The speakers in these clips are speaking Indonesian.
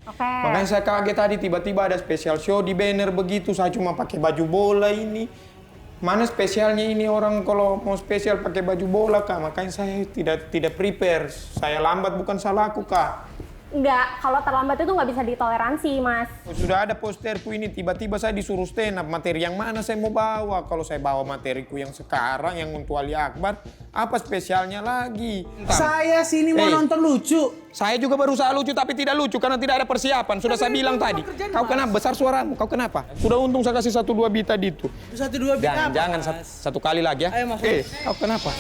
Oke. Makanya saya kaget tadi tiba-tiba ada special show di banner begitu. Saya cuma pakai baju bola ini. Mana spesialnya ini orang kalau mau spesial pakai baju bola kak? Makanya saya tidak prepare. Saya lambat bukan salahku kak. Enggak, kalau terlambat itu nggak bisa ditoleransi, Mas. Sudah ada posterku ini, tiba-tiba saya disuruh stand up. Materi yang mana saya mau bawa? Kalau saya bawa materiku yang sekarang, yang untuk Ali Akbar, apa spesialnya lagi? Saya sini mau nonton lucu. Saya juga berusaha lucu, tapi tidak lucu karena tidak ada persiapan. Sudah saya bilang tadi. Kau kenapa? Besar suaramu, kau kenapa? Sudah untung saya kasih 1-2 beat tadi itu. 1-2 beat apa? Jangan satu kali lagi ya. Ayo, Mas. Kau kenapa?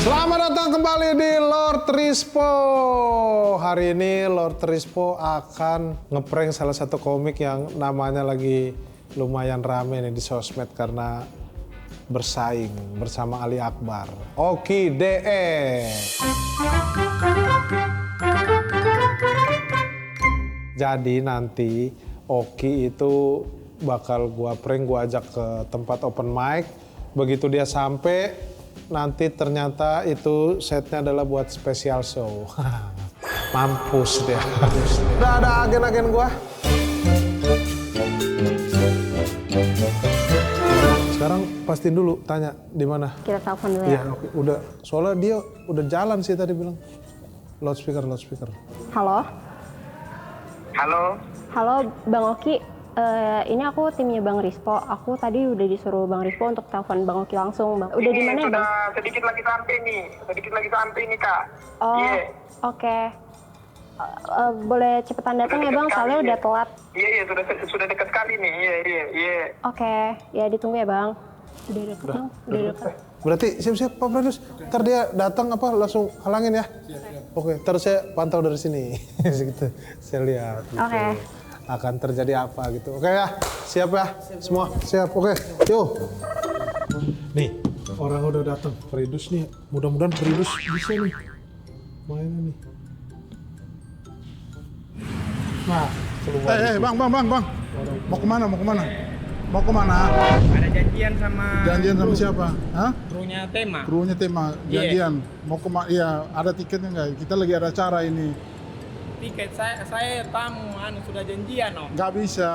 Selamat datang kembali di Lord Rispo. Hari ini Lord Rispo akan ngeprank salah satu komik yang namanya lagi lumayan rame nih di sosmed karena bersaing bersama Ali Akbar. Oki DE. Jadi nanti Oki itu bakal gua prank, gua ajak ke tempat open mic. Begitu dia sampai, nanti ternyata itu setnya adalah buat special show. Mampus dia. Udah ada agen-agen gua. Sekarang pastiin dulu, tanya di mana. Kita telepon dulu Iya, ya. oke. Udah. Soalnya dia udah jalan sih tadi bilang. Loudspeaker. Halo? Halo, Halo, Bang Oki. Ini aku timnya Bang Rispo. Aku tadi udah disuruh Bang Rispo untuk telepon Bang Oki langsung, Bang. Udah di mana ya, Bang? sudah sedikit lagi sampai nih, Kak. Oh, Iya. oke. Boleh cepetan datang ya, Bang? Soalnya udah telat. Iya, sudah dekat sekali nih. Iya. Oke, ya ditunggu ya, Bang. Udah deket, Bang. Udah deket. Berarti siap-siap Pak Bradus. Ntar dia datang apa langsung halangin ya? Oke, ntar saya pantau dari sini. Gitu. Saya lihat. Gitu. Oke. Akan terjadi apa gitu. Oke ya, siap ya? Semua siap. Oke, yuk. Nih, orang udah datang. Bradus nih, mudah-mudahan Bradus bisa nih. Mainan nih. Nah, keluar. Bang. Mau kemana? Ada janjian sama Janjian sama siapa? Hah? krunya Tema. Krunya Tema, janjian. Mau kemana? Iya, ada tiketnya nggak? Kita lagi ada acara ini. Tiket saya tamu sudah janjian Om. Nggak bisa.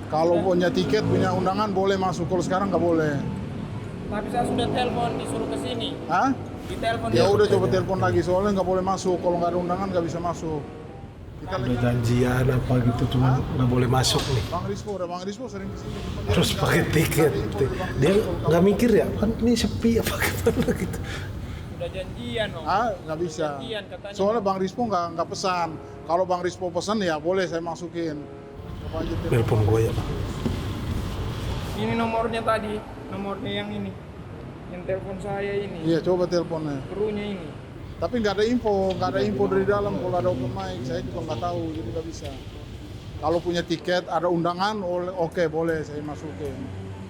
Kalau punya tiket, punya undangan boleh masuk. Kalau sekarang nggak boleh. Tapi saya sudah telepon disuruh ke sini. Hah? Ditelepon Ya udah coba telepon lagi. Soalnya nggak boleh masuk. Kalau nggak ada undangan nggak bisa masuk. Kita Udah janjian apa gitu, cuma nggak boleh masuk nih. Bang Rispo sering kesini. Terus pakai tiket. Dia nggak mikir ya, kan ini sepi apa gimana gitu. Sudah janjian Om. Nggak bisa. Janjian katanya. Soalnya Bang Rispo nggak pesan. Kalau Bang Rispo pesan ya boleh saya masukin. Coba aja Telepon gue ya, Bang. Ini nomornya tadi, nomornya yang ini. Yang telepon saya ini. Iya, coba teleponnya. Krunya ini. Tapi nggak ada info dari dalam kalau ada open mic. Saya juga nggak tahu, jadi nggak bisa. Kalau punya tiket, ada undangan, oke boleh saya masukin.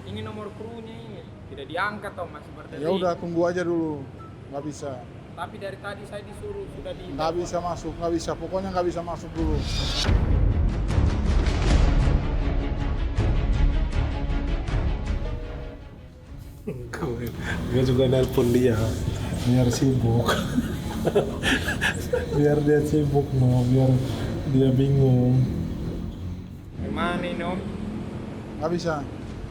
Ini nomor krunya ini. Tidak diangkat Om, masih berdiri. Ya udah tunggu aja dulu, nggak bisa. Tapi dari tadi saya disuruh sudah di. Nggak bisa masuk, nggak bisa. Pokoknya nggak bisa masuk dulu. Gue juga nelpon dia biar sibuk. Biar dia sibuk biar dia bingung. Gimana ini Om? Nggak bisa.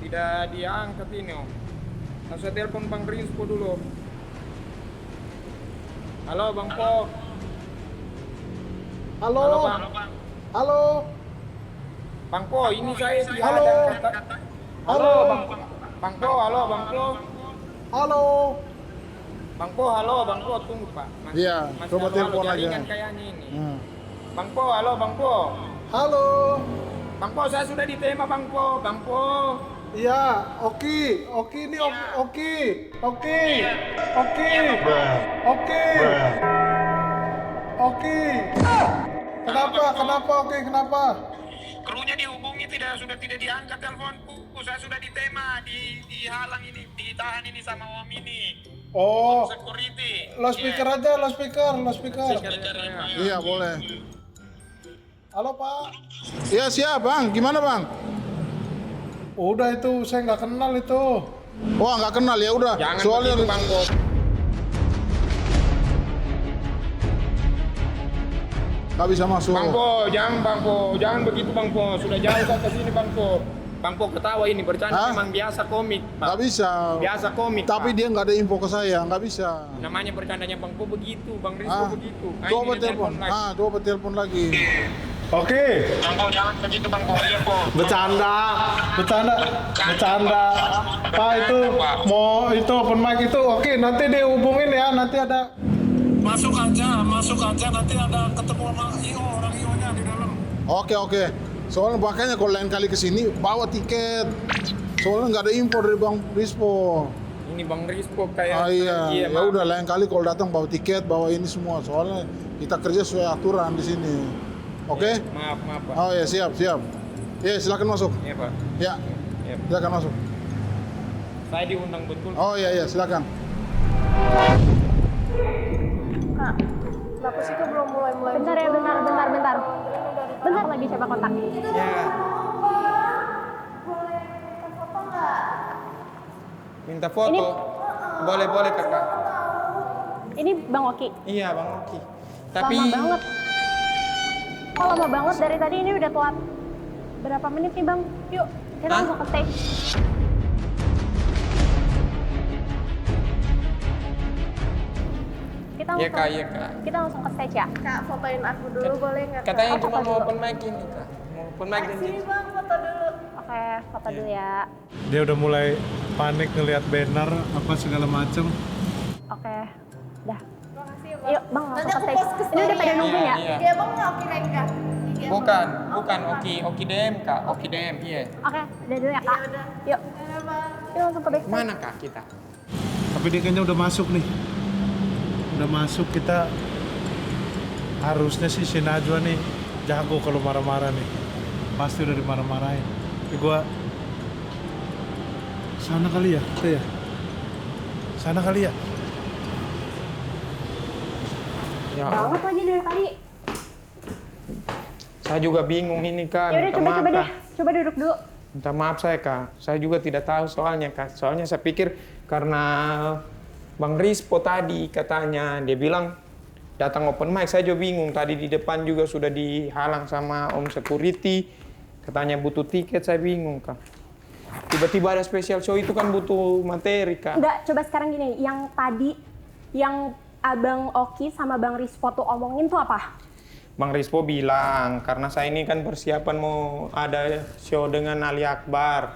Tidak diangkat ini Om. Langsung telepon Bang Rispo dulu. Halo Bang Po. Halo. Bang. Halo. Bang Po, ini saya di Halo. Halo Bang. Bang Po, halo Bang Po. Halo. Bang Po, halo Bang Po, tunggu Pak. Iya, Masih coba halo-halo telepon aja. jaringan kayaknya ini. Bang Po, halo Bang Po. Halo. Bang Po, saya sudah di Tema Bang Po. Bang Po. Iya, Oki ini Oki. Kenapa Oki? Kenapa? Krunya dihubungi sudah tidak diangkat teleponku. Saya sudah di Tema, dihalang ini, ditahan ini sama Om ini. Oh, Security. loudspeaker aja, loudspeaker. Speaker saya. Iya boleh. Halo Pak. Iya siap bang, gimana bang? Udah itu, saya nggak kenal itu. Wah nggak kenal ya udah. Jangan Soalnya begitu Bang Po. nggak bisa masuk. Bang Po, jangan Bang Po, jangan begitu Bang Po. Sudah jauh saya ke sini Bang Po. Bang Po ketawa ini bercanda Hah? memang biasa komik. Pak. Nggak bisa. Biasa komik. Tapi Pak. dia nggak ada info ke saya, nggak bisa. Namanya bercandanya Bang Po begitu, Bang Rizko begitu. Coba ini dia telepon. lagi. Coba telepon lagi. Oke. Bang Po jangan begitu Bang Po. Iya Po. Bercanda. Pak itu mau itu open mic itu oke, nanti dihubungin ya, nanti ada. Masuk aja nanti ada ketemu sama IO, orang IO-nya di dalam. Oke. Soalnya makanya kalau lain kali kesini bawa tiket. Soalnya nggak ada info dari Bang Rispo. Ini Bang Rizko kayak Iya. Ya Maaf. udah lain kali kalau datang bawa tiket, bawa ini semua. Soalnya kita kerja sesuai aturan di sini. Oke? Maaf Pak. Oh ya siap. Ya silakan masuk. Iya Pak. Ya. Iya. Silakan masuk. Saya diundang betul. Oh iya silakan. Kak, Bapak sih belum mulai. Bentar ya, bentar. Bentar lagi coba kontak. Ya. Minta foto. Ini- Boleh Kakak. Ini Bang Oki. Iya Bang Oki. Tapi Lama banget. Kok lama banget dari tadi ini udah telat. Berapa menit nih Bang? Yuk, kita Hah? langsung ke stage. Iya Kak. Kita langsung ke stage ya. Kak, fotoin aku dulu boleh nggak? Kak? Katanya Oh, cuma foto mau dulu. open mic ini Kak. Mau open mic dan Sini bang, foto dulu. Oke, foto dulu ya. Dia udah mulai panik ngelihat banner apa segala macem. Oke, dah. Makasih ya bang. Yuk Bang, Nanti langsung aku ke post stage. ke Ini story udah pada ya. nungguin ya? Iya. Iya bang, nggak oke naik kak? Iya. Bukan Oki DM Kak. Oki DM iya. Oke, udah dulu ya Kak. Iya, udah. Yuk, Dadah, bang. yuk langsung ke backstage. Mana Kak kita? Tapi dia kayaknya udah masuk nih. Udah masuk, kita harusnya sih si Najwa nih jago kalau marah-marah nih. Pasti udah dimarah-marahin. Tapi gua sana kali ya, kita ya. Sana kali ya. Ya, Banget lagi dari tadi. saya juga bingung ini Kak. Ya udah Minta coba maaf, deh. Kak. Coba duduk dulu. Minta maaf saya Kak. Saya juga tidak tahu soalnya Kak. Soalnya saya pikir karena Bang Rispo tadi katanya dia bilang datang open mic, saya juga bingung. Tadi di depan juga sudah dihalang sama Om Security. Katanya butuh tiket, saya bingung Kak. Tiba-tiba ada special show itu kan butuh materi Kak. Enggak, coba sekarang gini, yang tadi yang Abang Oki sama Bang Rispo tuh omongin tuh apa? Bang Rispo bilang, karena saya ini kan persiapan mau ada show dengan Ali Akbar.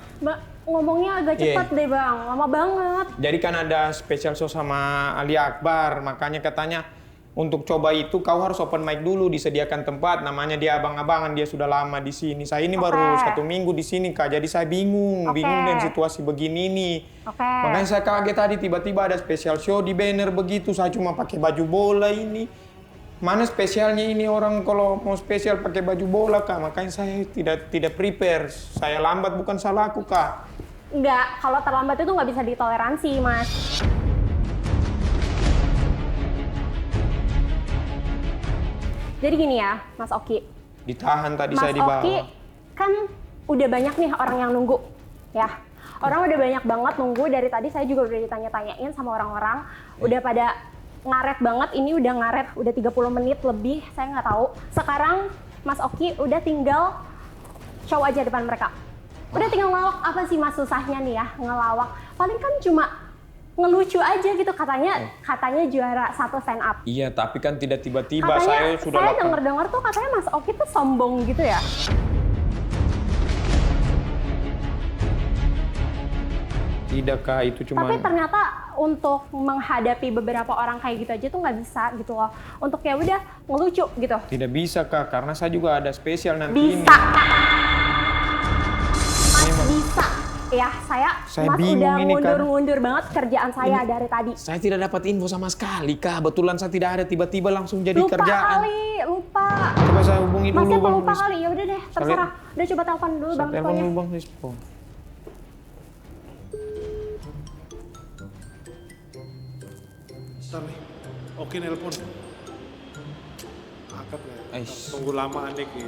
Ngomongnya agak Iya. cepat deh Bang, lama banget. Jadi kan ada special show sama Ali Akbar, makanya katanya untuk coba itu kau harus open mic dulu, disediakan tempat, namanya dia abang-abangan, dia sudah lama di sini. Saya ini baru 1 minggu di sini Kak, jadi saya bingung dengan situasi begini nih. Oke. Makanya saya kaget tadi tiba-tiba ada special show di banner begitu, saya cuma pakai baju bola ini. Mana spesialnya ini orang kalau mau spesial pakai baju bola Kak, makanya saya tidak prepare. Saya lambat bukan salahku Kak. Enggak, kalau terlambat itu nggak bisa ditoleransi Mas. Jadi gini ya, Mas Oki. Ditahan tadi Mas saya di bawah. Oki kan udah banyak nih orang yang nunggu, ya. Orang udah banyak banget nunggu dari tadi. Saya juga udah ditanya-tanyain sama orang-orang. Udah pada ngaret banget. Ini udah ngaret, udah 30 menit lebih. Saya nggak tahu. Sekarang Mas Oki udah tinggal show aja depan mereka. Udah tinggal ngelawak. Apa sih Mas susahnya nih ya ngelawak? Paling kan cuma ngelucu aja gitu, katanya juara 1 stand up. Iya, tapi kan tidak tiba-tiba Katanya, saya sudah saya lakukan. denger-dengar tuh katanya Mas Oki tuh sombong gitu ya. Tidak Kak, itu cuma Tapi ternyata untuk menghadapi beberapa orang kayak gitu aja tuh nggak bisa gitu loh. Untuk ya udah ngelucu gitu. tidak bisa Kak, karena saya juga ada spesial nanti ini. Bisa. Mas bisa. Ya, Saya Mas bingung udah ini, Kak. ngundur-ngundur banget kerjaan saya dari tadi. Saya tidak dapat info sama sekali Kak, betulan saya tidak ada, tiba-tiba langsung jadi Lupa kerjaan. lupa. Coba saya hubungi dulu Masnya Bang pelupa Rispo. kali, ya udah deh, terserah. Udah coba telepon dulu Saya Bang telepon Risponya. dulu Bang Rispo. Ntar nih, oke nelpon. Angkat ya. Aish. Tunggu lama dikit.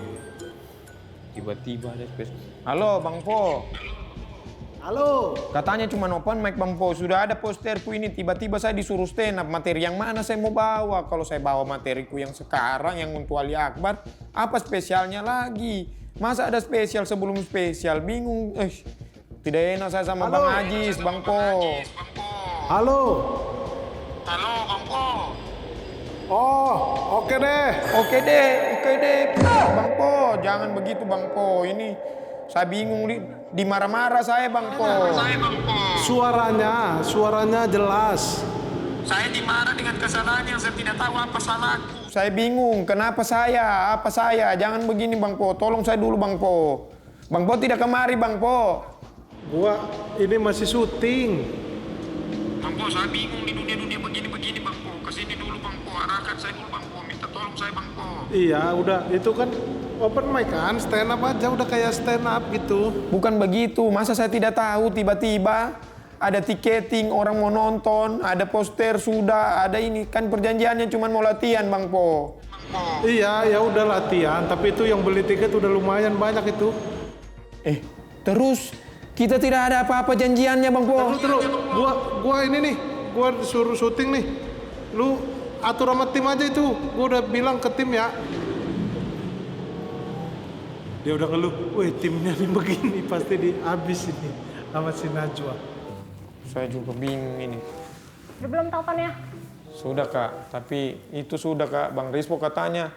Tiba-tiba ada spesial. Halo Bang Po. Halo. Katanya cuma open mic Bang Po. Sudah ada posterku ini. Tiba-tiba saya disuruh stand up. Materi yang mana saya mau bawa? Kalau saya bawa materiku yang sekarang, yang untuk Ali Akbar, apa spesialnya lagi? Masa ada spesial sebelum spesial? Bingung. Tidak enak saya sama Bang Ajis, Bang Po. Halo. Halo, Bang Po. Oh, oke deh. Oke deh. Bang Po, jangan begitu Bang Po. Ini saya bingung, dimarah-marah saya Bang Po. Saya, Bang Po. Suaranya jelas. Saya dimarah dengan kesalahan yang saya tidak tahu apa salahku. Saya bingung, kenapa saya? Apa saya? Jangan begini Bang Po, tolong saya dulu Bang Po. Bang Po tidak kemari Bang Po. Gua ini masih syuting. Bang Po, saya bingung di dunia-dunia begini-begini Bang Po. Kesini dulu Bang Po, arahkan saya dulu Bang Po. Minta tolong saya Bang Po. Iya, udah. Itu kan open mic kan, stand up aja udah kayak stand up gitu. Bukan begitu, masa saya tidak tahu tiba-tiba ada tiketing, orang mau nonton, ada poster sudah, ada ini. Kan perjanjiannya cuma mau latihan Bang Po. Iya, ya udah latihan, tapi itu yang beli tiket udah lumayan banyak itu. Terus kita tidak ada apa-apa janjiannya Bang Po. Terus, gua ini nih, gua disuruh syuting nih. Lu atur sama tim aja itu. Gua udah bilang ke tim ya. Dia udah ngeluh, wih timnya nih begini, pasti dihabis ini sama si Najwa. Saya juga bingung ini. Udah belum teleponnya? Sudah Kak, tapi itu sudah Kak. Bang Rispo katanya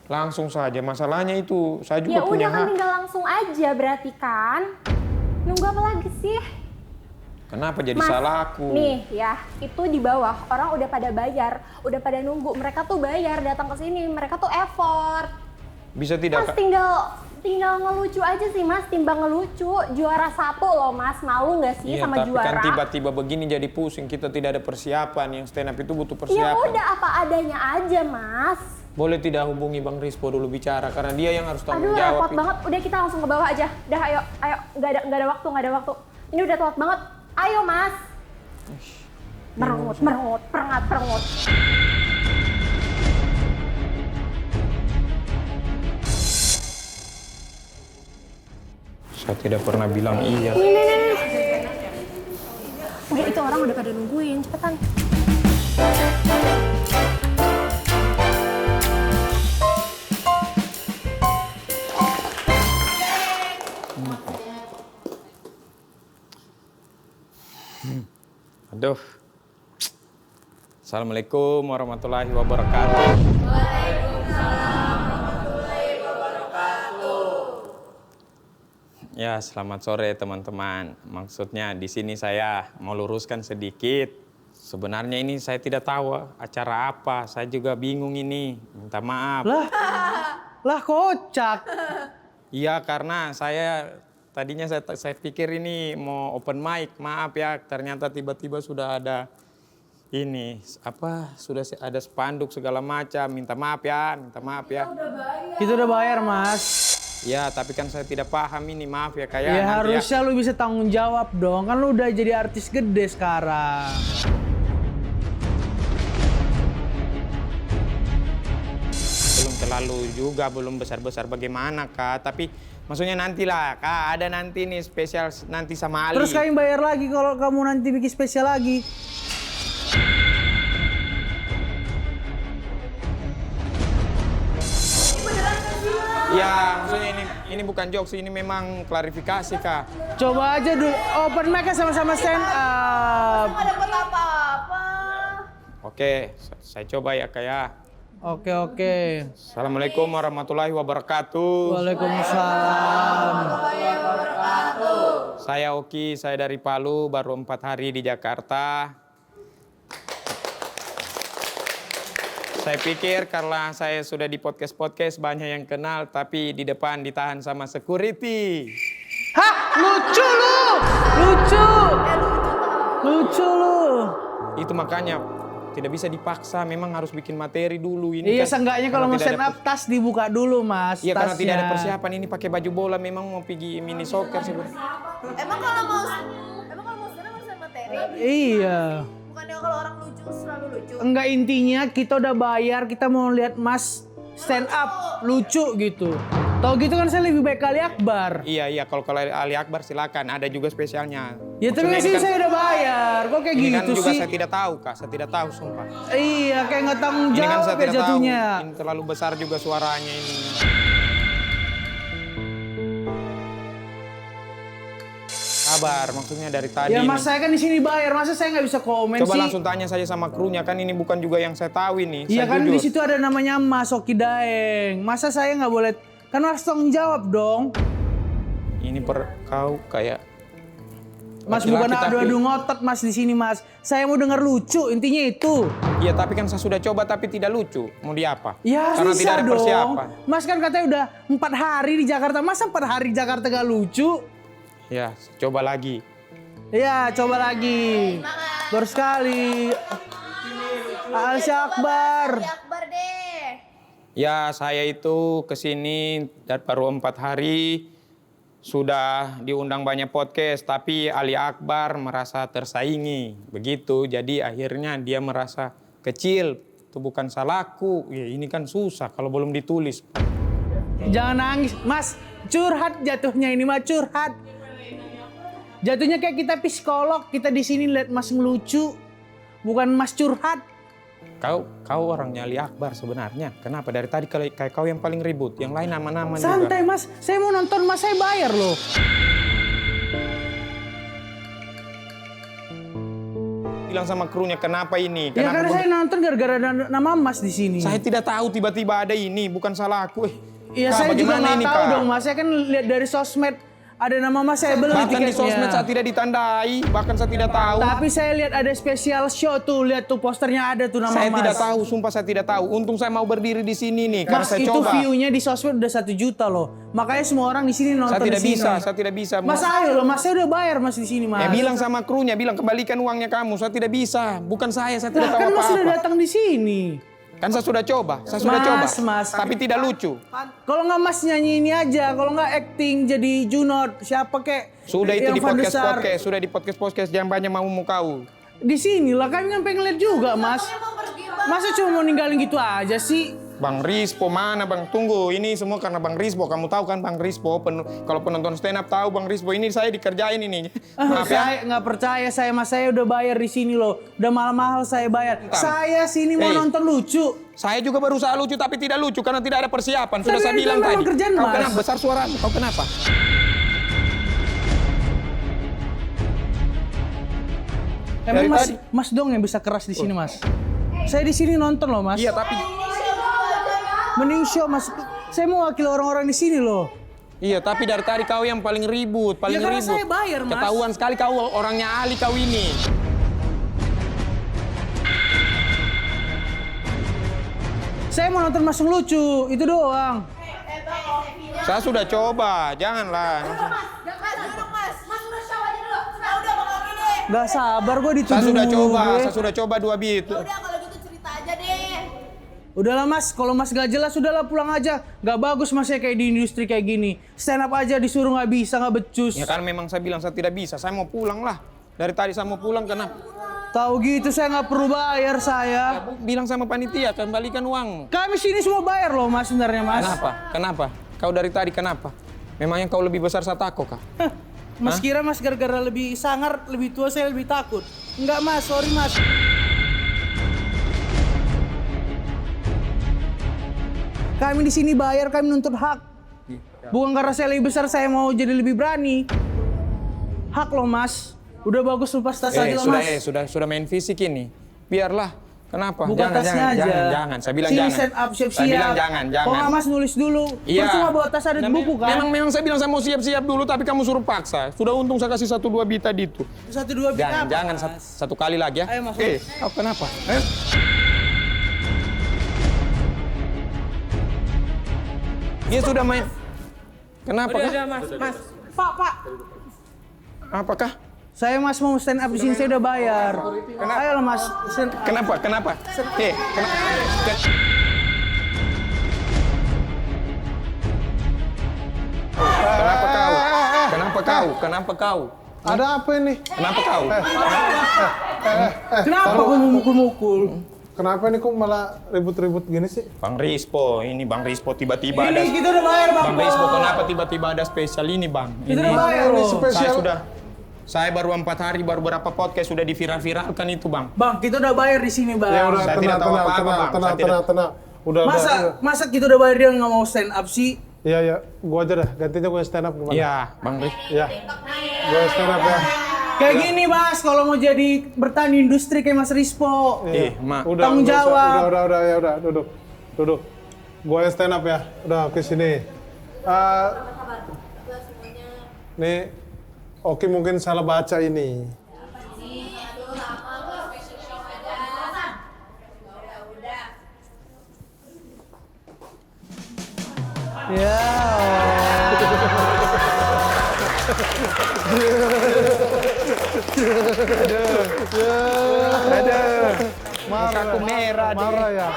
langsung saja. Masalahnya itu, saya juga Ya punya udah kan hak. tinggal langsung aja berarti kan. Nunggu apa lagi sih? Kenapa jadi Mas, salah aku? Nih ya, itu di bawah orang udah pada bayar, udah pada nunggu. Mereka tuh bayar datang ke sini, mereka tuh effort. Bisa tidak Mas Kak? tinggal ngelucu aja sih Mas, timbang ngelucu. Juara 1 loh Mas, malu nggak sih Iya, sama tapi juara? kan tiba-tiba begini jadi pusing. Kita tidak ada persiapan. Yang stand up itu butuh Ya persiapan. udah apa adanya aja Mas. Boleh tidak hubungi Bang Rispo dulu bicara karena dia yang harus tanggung Aduh jawab. repot banget, udah kita langsung ke bawah aja. Udah ayo, nggak ada waktu. Ini udah telat banget. Ayo Mas. Merengut. Saya tidak pernah bilang iya. Nih. Udah itu orang udah pada nungguin, cepetan. Aduh. Assalamualaikum warahmatullahi wabarakatuh. Ya, selamat sore teman-teman. Maksudnya di sini saya mau luruskan sedikit. Sebenarnya ini saya tidak tahu acara apa. Saya juga bingung ini. Minta maaf. Lah kocak. Iya, karena tadinya saya pikir ini mau open mic. Maaf ya, ternyata tiba-tiba sudah ada ini sudah ada spanduk segala macam. Minta maaf ya. Kita udah bayar, Mas. Ya, tapi kan saya tidak paham ini, maaf ya kayak. Ya harusnya lu bisa tanggung jawab dong, kan lu udah jadi artis gede sekarang. Belum terlalu juga, belum besar-besar bagaimana Kak, tapi maksudnya nantilah Kak, ada nanti nih spesial nanti sama Ali. Terus kalian bayar lagi kalau kamu nanti bikin spesial lagi. Ya, maksudnya ini bukan jokes, ini memang klarifikasi Kak. Coba aja dulu, open mic sama-sama stand up. Nggak dapat apa-apa. Oke, saya coba ya Kak ya. Oke. Assalamualaikum warahmatullahi wabarakatuh. Waalaikumsalam. Saya Oki, saya dari Palu, baru 4 hari di Jakarta. Saya pikir karena saya sudah di podcast banyak yang kenal, tapi di depan ditahan sama security. Hah? Lucu lu! Lucu lu! Itu makanya tidak bisa dipaksa, memang harus bikin materi dulu. Ini Iya, kan, seenggaknya kalau mau stand up tas dibuka dulu, Mas. Iya, karena tasnya. tidak ada persiapan, ini pakai baju bola, memang mau pergi mini soccer sebenarnya. Emang kalau mau stand harus materi. Iya. Bukannya kalau orang lucu selalu lucu. Enggak, intinya kita udah bayar, kita mau lihat Mas stand up lucu gitu. Tahu gitu kan saya lebih baik Ali Akbar. Iya, kalau Ali Akbar silakan, ada juga spesialnya. Ya tapi Maksudnya sih ini kan- saya udah bayar, kok kayak ini gitu kan juga sih? saya tidak tahu Kak, saya tidak tahu sumpah. Iya, kayak nggak tanggung Ini kan jawab saya ya tidak tahu, jatuhnya. ini terlalu besar juga suaranya ini. Sabar, maksudnya dari tadi. Ya mas ini. saya kan di sini bayar, masa saya nggak bisa komen Coba sih? langsung tanya saja sama krunya, kan ini bukan juga yang saya tahu ini. Iya saya kan jujur. di situ ada namanya Mas Oki Daeng. Masa saya nggak boleh? Kan harus tanggung jawab dong. Ini kau kayak Mas laki-laki bukan tapi- adu-adu ngotot mas di sini mas. Saya mau denger lucu, intinya itu. Iya, tapi kan saya sudah coba tapi tidak lucu. Mau di apa? Ya Karena bisa tidak ada dong. persiapan. Mas kan katanya udah 4 hari di Jakarta. Masa 4 hari di Jakarta gak lucu? Ya, coba lagi. Ya coba lagi. Baru sekali. Ali Akbar. Akbar deh. Ya, saya itu kesini dan baru 4 hari. Sudah diundang banyak podcast, tapi Ali Akbar merasa tersaingi. Begitu, jadi akhirnya dia merasa kecil. Itu bukan salahku. Ya, ini kan susah kalau belum ditulis. Jangan nangis, Mas. Curhat jatuhnya ini mah curhat. Jatuhnya kayak kita psikolog, kita di sini lihat Mas ngelucu, bukan Mas curhat. Kau orangnya Ali Akbar sebenarnya. Kenapa dari tadi kayak kau yang paling ribut, yang lain nama-nama juga. Santai Mas, saya mau nonton Mas, saya bayar loh. Bilang sama krunya kenapa ini? Ya karena saya nonton gara-gara nama Mas di sini. Saya tidak tahu tiba-tiba ada ini, bukan salah aku. Iya Kak, saya juga bagaimana nggak ini, tahu Kak? dong Mas, saya kan lihat dari sosmed ada nama Mas, saya beli Bahkan tiketnya. di sosmed saya tidak ditandai, bahkan saya tidak tahu. Tapi saya lihat ada spesial show tuh, lihat tuh posternya ada tuh nama Saya Mas. tidak tahu, sumpah saya tidak tahu. Untung saya mau berdiri di sini nih, karena Mas saya itu coba. view-nya di sosmed udah 1 juta loh. Makanya semua orang di sini nonton Saya tidak di sini. bisa, saya tidak bisa. Mas ayo loh, Mas saya udah bayar Mas di sini Mas. Ya bilang sama krunya, bilang kembalikan uangnya kamu. Saya tidak bisa, bukan saya tidak Lah tahu kan Mas sudah apa-apa. datang di sini. Kan saya sudah coba, Mas. Tapi tidak lucu. Kalau nggak Mas nyanyi ini aja, kalau nggak acting jadi Junot, siapa kek? Sudah itu yang di Van der Sar. podcast, sudah di podcast, jangan banyak mau kau. Di sini lah, kami kan pengen lihat juga Mas. Masa cuma mau ninggalin gitu aja sih? Bang Rispo mana Bang? Tunggu, ini semua karena Bang Rispo. Kamu tahu kan Bang Rispo, kalau penonton stand up tahu Bang Rispo. Ini saya dikerjain ini. Maaf ya. Saya nggak percaya saya Mas, saya udah bayar di sini loh. Udah mahal-mahal saya bayar. Entah. Saya sini mau Hey. nonton lucu. Saya juga berusaha lucu tapi tidak lucu karena tidak ada persiapan. Sudah Tapi saya itu bilang memang tadi. kerjaan, Kau Mas. kenapa? Besar suaramu. Kau kenapa? Emang Dari Mas, tadi. Mas dong yang bisa keras di sini Mas. Saya di sini nonton loh Mas. Iya tapi Mending show Mas. Saya mau wakil orang-orang di sini loh. iya tapi dari tadi kau yang paling ribut, paling Ya, karena ribut. saya bayar, Mas. Ketahuan sekali kau orangnya Ali kau ini. Saya mau nonton Mas yang lucu, itu doang. Saya sudah coba, janganlah. Mas, duduk mas. Mas udah show aja dulu. Nah udah Bang Oki deh. Gak sabar gue dituduh. Saya sudah coba 2 beat. Udah kalau gitu cerita aja deh. Udahlah Mas, kalau Mas gak jelas udahlah pulang aja. Gak bagus Mas ya kayak di industri kayak gini. Stand up aja disuruh gak bisa, gak becus. Ya kan memang saya bilang saya tidak bisa. Saya mau pulang lah. Dari tadi saya mau pulang kenapa? Tahu gitu saya nggak perlu bayar saya. Bilang sama panitia kembalikan uang. Kami sini semua bayar loh Mas sebenarnya Mas. Kenapa? Kau dari tadi kenapa? Memangnya kau lebih besar Satako kah? Hah, Mas kira Mas gara-gara lebih sangar, lebih tua saya lebih takut. Enggak Mas, sorry Mas. Kami di sini bayar, kami nuntut hak. Bukan karena saya lebih besar saya mau jadi lebih berani. Hak loh Mas. Udah bagus lepas tas aja lah Mas. Sudah main fisik ini. Biarlah. Kenapa? Buka tasnya aja. Jangan. Saya bilang Sini jangan. set up siap-siap. Saya bilang jangan. Kalau nggak Mas nulis dulu. Iya. Percuma bawa tas ada buku kan? Memang saya bilang saya mau siap-siap dulu, tapi kamu suruh paksa. Sudah untung saya kasih 1-2 beat tadi itu. 1-2 bit apa? Jangan satu kali lagi ya. Ayo, Mas. Kau kenapa? Dia sudah main. Kenapa kah? Mas. Pak. Apakah? Saya Mas mau stand up di sini, saya udah bayar. Ayolah Mas. Kenapa? Kenapa kau? Ada apa ini? Kenapa kau? Kenapa kau memukul-mukul? Kenapa nih kok malah ribut-ribut gini sih? Bang Rispo, ini Bang Rispo tiba-tiba ada. Ini kita udah bayar Bang. Bang Rispo kenapa tiba-tiba ada spesial ini Bang? Kita Ini udah bayar Ini loh. spesial. Saya baru 4 hari, baru berapa podcast sudah diviral-viralkan itu Bang. Bang, kita udah bayar di sini Bang. Ya udah Saya tidak tahu apa-apa, Bang. Saya tidak- tenang. Udah. Masa kita udah bayar dia nggak mau stand up sih? Iya, gua aja dah. Gantinya gua stand up gimana? Iya, Bang Rispo. Iya. Gua stand up ya. Kayak gini Mas, kalau mau jadi bertahan di industri kayak Mas Rispo. Mak. Tanggung nggak usah. jawab. Udah, ya udah, duduk. Gua yang stand up ya. Udah ke sini. Nih, Oki mungkin salah baca ini. Ya. Masa aku merah deh. Marah ya.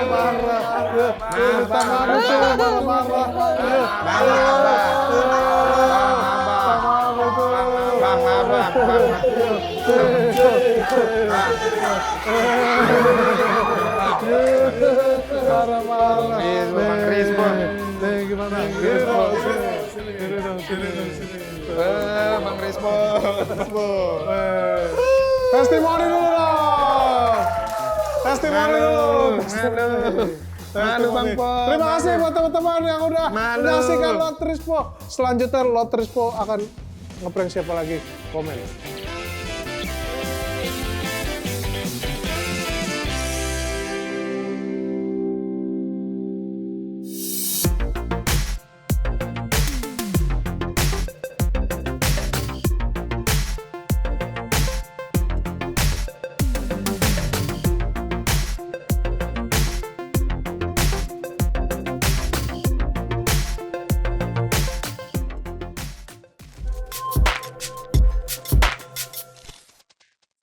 Marah. Minta maaf tuh, marah. Bang, abang. Marah. Bang Rispo. Nih, gimana? Bang Rispo. Testimoni dulu dong. Testimoni dulu. Malu Bang Po. Terima kasih buat teman-teman yang udah menyaksikan Lot Rispo. Selanjutnya Lot Rispo akan ngeprank siapa lagi? Komen.